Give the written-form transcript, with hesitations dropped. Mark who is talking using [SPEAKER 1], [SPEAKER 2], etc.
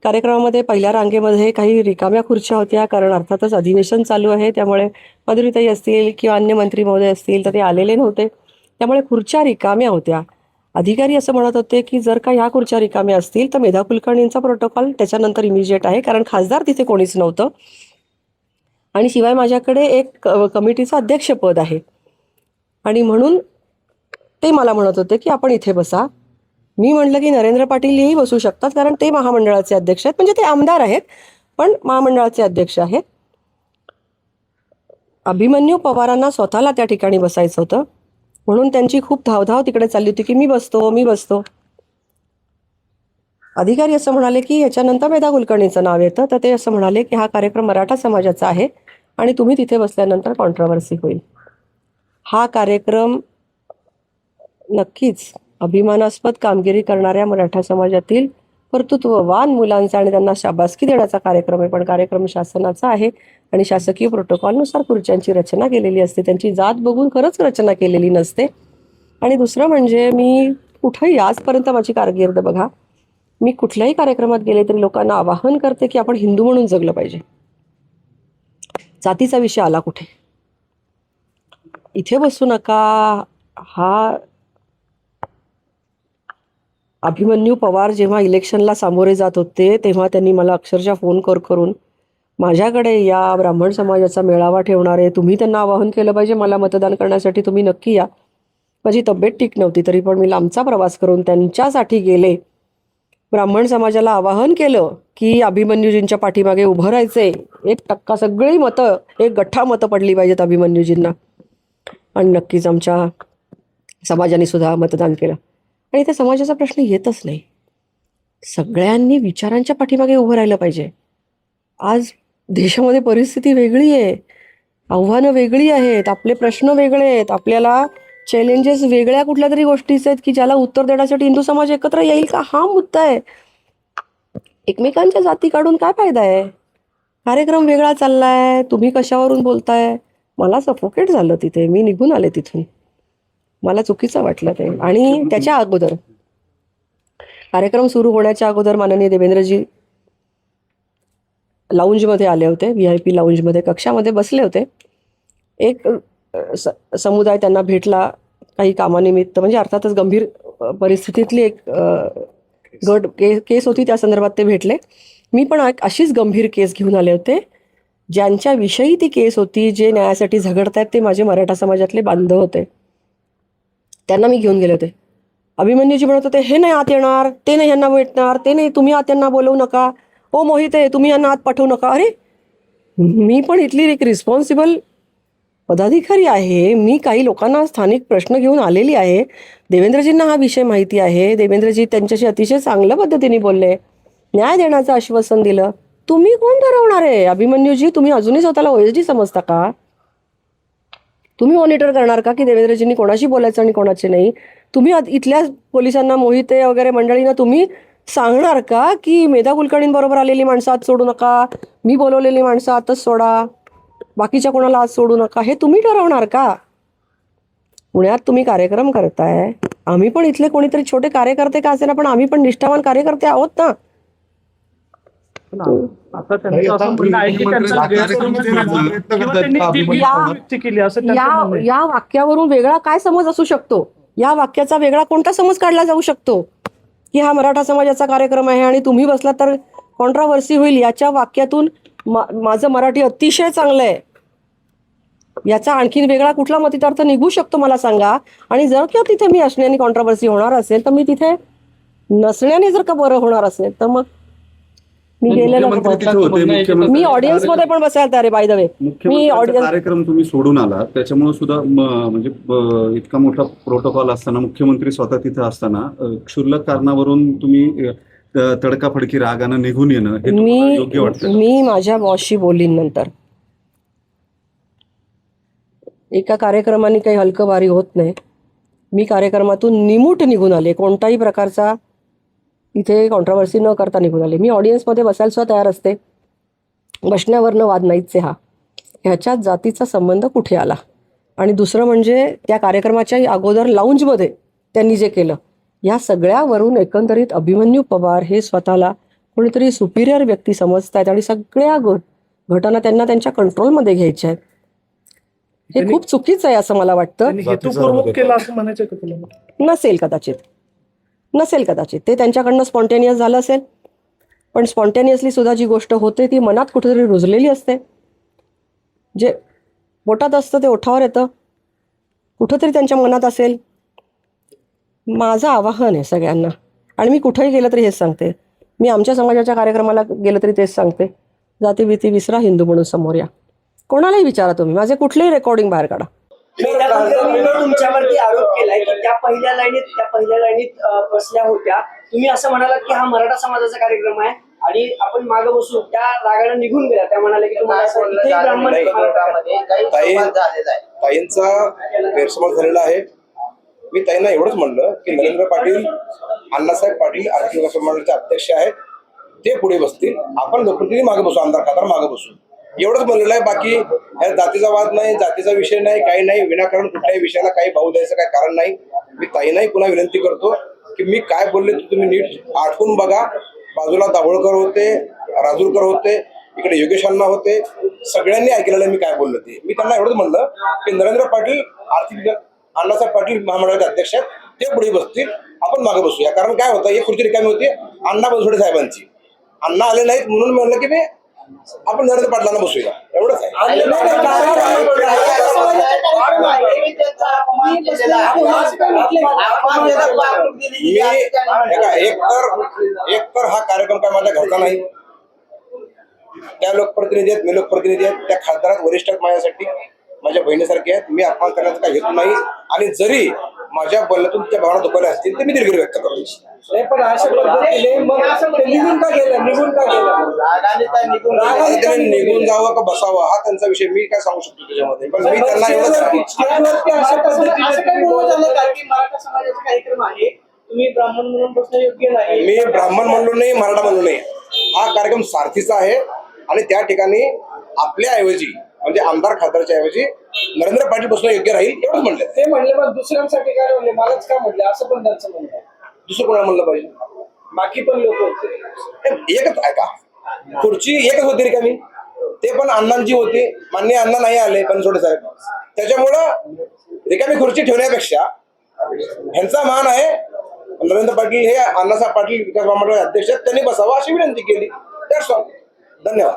[SPEAKER 1] कार्यक्रमामध्ये पहिल्या रांगेमध्ये काही रिकाम्या खुर्च्या होत्या, कारण अर्थातच अधिवेशन चालू आहे. त्यामुळे माधुरीताई असतील किंवा अन्य मंत्री महोदय असतील तर ते आलेले नव्हते. त्यामुळे खुर्च्या रिकाम्या होत्या. अधिकारी असं म्हणत होते की जर का ह्या खुर्च्या रिकाम्या असतील तर मेधा कुलकर्णींचा प्रोटोकॉल त्याच्यानंतर इमिजिएट आहे, कारण खासदार तिथे कोणीच नव्हतं. आणि शिवाय माझ्याकडे एक कमिटीचं अध्यक्षपद आहे आणि म्हणून ते मला म्हणत होते की आपण इथे बसा. मी म्हटलं की नरेंद्र पाटील हेही बसू शकतात, कारण ते महामंडळाचे अध्यक्ष आहेत. म्हणजे ते आमदार आहेत पण महामंडळाचे अध्यक्ष आहेत. अभिमन्यू पवारांना स्वतःला त्या ठिकाणी बसायचं होतं, म्हणून त्यांची खूप धावधाव तिकडे चालली होती की मी बसतो. अधिकारी असं म्हणाले की ह्याच्यानंतर मेधा कुलकर्णीचं नाव येतं. तर ते असं म्हणाले की हा कार्यक्रम मराठा समाजाचा आहे आणि तुम्ही तिथे बसल्यानंतर कॉन्ट्रोवर्सी होईल. हा कार्यक्रम नक्कीच अभिमानास्पद कामगिरी करणाऱ्या मराठा समाजातील कर्तृत्ववान मुलांचा आणि त्यांना शाबासकी देण्याचा कार्यक्रम आहे. पण कार्यक्रम शासनाचा आहे आणि शासकीय प्रोटोकॉलनुसार खुर्च्यांची रचना केलेली असते. त्यांची जात बघून खरंच रचना केलेली नसते. आणि दुसरं म्हणजे मी कुठंही आजपर्यंत माझी कारकीर्द बघा, मी कुठल्याही कार्यक्रमात गेले तरी लोकांना आवाहन करते की आपण हिंदू म्हणून जगलं पाहिजे. जातीचा विषय आला कुठे? इथे बसू नका. हा अभिमन्यू पवार जेव्हा इलेक्शनला सामोरे जात होते तेव्हा त्यांनी मला अक्षरशः फोन करून माझ्याकडे या, ब्राह्मण समाजाचा मेळावा ठेवणार आहे, तुम्ही त्यांना आवाहन केलं पाहिजे मला मतदान करण्यासाठी, तुम्ही नक्की या. माझी तब्येत ठीक नव्हती तरी पण मी लांबचा प्रवास करून त्यांच्यासाठी गेले. ब्राह्मण समाजाला आवाहन केलं की अभिमन्यूजींच्या पाठीमागे उभं राहायचंय. 1% सगळी मतं, एक गठ्ठा मतं पडली पाहिजेत अभिमन्यूजींना. आणि नक्कीच आमच्या समाजाने सुद्धा मतदान केलं. आणि इथे समाजाचा प्रश्न येतच नाही. सगळ्यांनी विचारांच्या पाठीमागे उभं राहिलं पाहिजे. आज देशामध्ये परिस्थिती वेगळी आहे, आव्हानं वेगळी आहेत, आपले प्रश्न वेगळे आहेत, आपल्याला चॅलेंजेस वेगळ्या कुठल्या तरी गोष्टीचे आहेत की ज्याला उत्तर देण्यासाठी हिंदू समाज एकत्र येईल का, हा मुद्दा आहे. एकमेकांच्या जाती काढून काय फायदा आहे? कार्यक्रम वेगळा चाललाय, तुम्ही कशावरून बोलताय? मला सफोकेट झालं तिथे. मी निघून आले तिथून. मला चुकीचं वाटलं ते. आणि त्याच्या अगोदर, कार्यक्रम सुरू होण्याच्या अगोदर माननीय देवेंद्रजी लाऊंजमध्ये आले होते. VIP लाऊंजमध्ये कक्षामध्ये बसले होते. एक समुदाय त्यांना भेटला काही कामानिमित्त, म्हणजे अर्थातच गंभीर परिस्थितीतली एक केस होती, त्या संदर्भात ते भेटले. मी पण अशीच गंभीर केस घेऊन आले होते. ज्यांच्याविषयी ती केस होती, जे न्यायासाठी झगडतायत ते माझे मराठा समाजातले बांधव होते. त्यांना मी घेऊन गेले होते. अभिमन्यूजी म्हणत होते हे नाही आत येणार, ते नाही यांना भेटणार, ते नाही, तुम्ही आत यांना बोलवू नका, ओ मोहिते तुम्ही यांना आत पाठवू नका. अरे मी पण इथली एक रिस्पॉन्सिबल पदाधिकारी आहे. मी काही लोकांना स्थानिक प्रश्न घेऊन आलेली आहे. देवेंद्रजींना हा विषय माहिती आहे. देवेंद्रजी त्यांच्याशी अतिशय चांगल्या पद्धतीने बोलले, न्याय देण्याचं आश्वासन दिलं. तुम्ही कोण ठरवणार आहे? अभिमन्यूजी, तुम्ही अजूनही स्वतःला OSD समजता का? तुम्ही मॉनिटर करणार का की देवेंद्रजींनी कोणाशी बोलायचं आणि कोणाचे नाही? तुम्ही इथल्या पोलिसांना, मोहिते वगैरे मंडळींना तुम्ही सांगणार का की मेधा कुलकर्णींबरोबर आलेली माणसं आत सोडू नका, मी बोलवलेली माणसं आतच सोडा, बाकीच्या कोणाला आत सोडू नका? हे तुम्ही ठरवणार का? पुण्यात तुम्ही कार्यक्रम करताय, आम्ही पण इथले कोणीतरी छोटे कार्यकर्ते का असेना, पण आम्ही पण निष्ठावान कार्यकर्ते आहोत ना. या वाक्यावरून वेगळा काय समज असू शकतो? या वाक्याचा वेगळा कोणता समज काढला जाऊ शकतो की हा मराठा समाजाचा कार्यक्रम आहे आणि तुम्ही बसला तर कॉन्ट्रोवर्सी होईल? याच्या वाक्यातून माझं मराठी अतिशय चांगलं आहे, याचा आणखीन वेगळा कुठला मतितार्थ निघू शकतो मला सांगा. आणि जर का तिथे मी असण्याने कॉन्ट्रोवर्सी होणार असेल तर मी तिथे नसण्याने जर का बरं होणार असेल तर मग मी गेलेलो. मी ऑडियन्स मध्ये पण बसायला तयार आहे. By the way, me audience
[SPEAKER 2] कार्यक्रम तुम्ही सोडून आला त्याच्यामुळे सुद्धा म्हणजे इतका मोठा प्रोटोकॉल असताना, मुख्यमंत्री स्वतः तिथे असताना क्षुल्लक कारणावरून तुम्ही तडकाफडकी रागानं निघून येणं हे तुम्हाला योग्य वाटतं?
[SPEAKER 1] मी माझ्या बॉसशी बोलीन नंतर. एका कार्यक्रमाने काही हलकं भारी होत नाही. मी कार्यक्रमातून निमूट निघून आले, कोणताही प्रकारचा इथे कॉन्ट्रोवर्सी न करता निघून आले. मी ऑडियन्समध्ये बसायला सुद्धा तयार असते. बसण्यावरनं वाद नाहीच आहे. ह्याच्यात जातीचा संबंध कुठे आला? आणि दुसरं म्हणजे त्या कार्यक्रमाच्या अगोदर लाऊंजमध्ये त्यांनी जे केलं, या सगळ्यावरून एकंदरीत अभिमन्यू पवार हे स्वतःला कोणीतरी सुपिरियर व्यक्ती समजतायत आणि सगळ्या घटना त्यांना त्यांच्या कंट्रोलमध्ये घ्यायच्या आहेत. हे खूप चुकीचं आहे असं मला वाटतं.
[SPEAKER 3] त्यांनी हेतुपूर्वक केलं असं म्हणायचं का तुला?
[SPEAKER 1] नसेल कदाचित ते त्यांच्याकडनं स्पॉन्टेनियस झालं असेल, पण स्पॉन्टेनियसली सुद्धा जी गोष्ट होते ती मनात कुठेतरी रुजलेली असते. जे पोटात असतं ते ओठावर येतं, कुठंतरी त्यांच्या मनात असेल. माझं आवाहन आहे सगळ्यांना, आणि मी कुठेही गेलं तरी हेच सांगते. मी आमच्या समाजाच्या कार्यक्रमाला गेलं तरी तेच सांगते, जातीभीती विसरा, हिंदू म्हणून समोर या. कोणालाही विचारा तुम्ही, माझे कुठलेही रेकॉर्डिंग बाहेर काढा.
[SPEAKER 4] तुमच्यावरती आरोप केलाय की त्या पहिल्या लाईनीत बसल्या होत्या. तुम्ही असं म्हणालात की हा मराठा समाजाचा कार्यक्रम आहे आणि आपण मागे बसू, त्या रागाने निघून गेल्या. त्या म्हणाले की तुम्हाला
[SPEAKER 5] ताईंचा गैरसमज झालेला आहे. मी ताईंना एवढंच म्हणलं की नरेंद्र पाटील, अण्णासाहेब पाटील आर्थिक विकास मंडळाचे अध्यक्ष आहेत, ते पुढे बसतील, आपण लोकप्रतिनिधी मागे बसू, आमदार खासदार मागे बसू, एवढंच म्हणलेलं आहे. बाकी ह्या जातीचा वाद नाही, जातीचा विषय नाही, काही नाही. विनाकारण कुठल्याही विषयाला काही भाव द्यायचं काही कारण नाही. मी ताईंनाही पुन्हा विनंती करतो की मी काय बोलले तुम्ही नीट आठवून बघा. बाजूला दाभोळकर होते, राजूरकर होते, इकडे योगेश अण्णा होते, सगळ्यांनी ऐकलेलं मी काय बोललो ते. मी त्यांना एवढंच म्हणलं की नरेंद्र पाटील आर्थिक अण्णासाहेब पाटील महामंडळाचे अध्यक्ष आहेत, ते पुढे बसतील, आपण मागे बसूया. कारण काय होतं, एक खुर्ची रिकामी होती अण्णा बनसोडे साहेबांची, अण्णा आले नाहीत म्हणून मी म्हणलं की मी आपण नरेंद्र पाटलांना बसूया, एवढंच आहे. एक तर हा कार्यक्रम काय माझ्या घरचा नाही. त्या लोकप्रतिनिधी आहेत, मी लोकप्रतिनिधी आहेत, त्या खासदारात वरिष्ठ आहेत माझ्यासाठी, माझ्या बहिणीसारखे आहेत. मी अपमान करण्याचा काही हेतू नाही, आणि जरी माझ्या बोलण्यातून त्या भावना दुखावल्या असतील तर मी दिलगिरी व्यक्त करतो.
[SPEAKER 4] पण अशा पद्धतीने मग निघून का गेलं?
[SPEAKER 5] निघून जावं का बसावं हा त्यांचा विषय, मी काय सांगू शकतो त्याच्यामध्ये. पण मी त्यांना एवढं
[SPEAKER 4] मराठा समाजाचा कार्यक्रम आहे, तुम्ही ब्राह्मण म्हणून बसणं योग्य नाही.
[SPEAKER 5] मी ब्राह्मण म्हणलो नाही, मराठा म्हणलो नाही. हा कार्यक्रम सारथीचा आहे, आणि त्या ठिकाणी आपल्या ऐवजी म्हणजे आमदार खासदारच्या ऐवजी नरेंद्र पाटील बसणं योग्य राहील, एवढंच म्हणले.
[SPEAKER 4] ते म्हणले मग दुसऱ्यांसाठी काय म्हणले, मलाच का म्हणले असं पण त्यांचं म्हणणं आहे.
[SPEAKER 5] दुसरं कोणाला म्हणलं पाहिजे?
[SPEAKER 4] बाकी पण लोक होते.
[SPEAKER 5] एकच आहे का? खुर्ची एकच होती रिकामी, ते पण अण्णांची होती. मान्य अण्णा नाही आले बनसोडे साहेब, त्याच्यामुळं रिकामी खुर्ची ठेवण्यापेक्षा ह्यांचा मान आहे, नरेंद्र पाटील हे अण्णासाहेब पाटील विकास महामंडळाचे अध्यक्ष आहेत, त्यांनी बसावं अशी विनंती केली. धन्यवाद.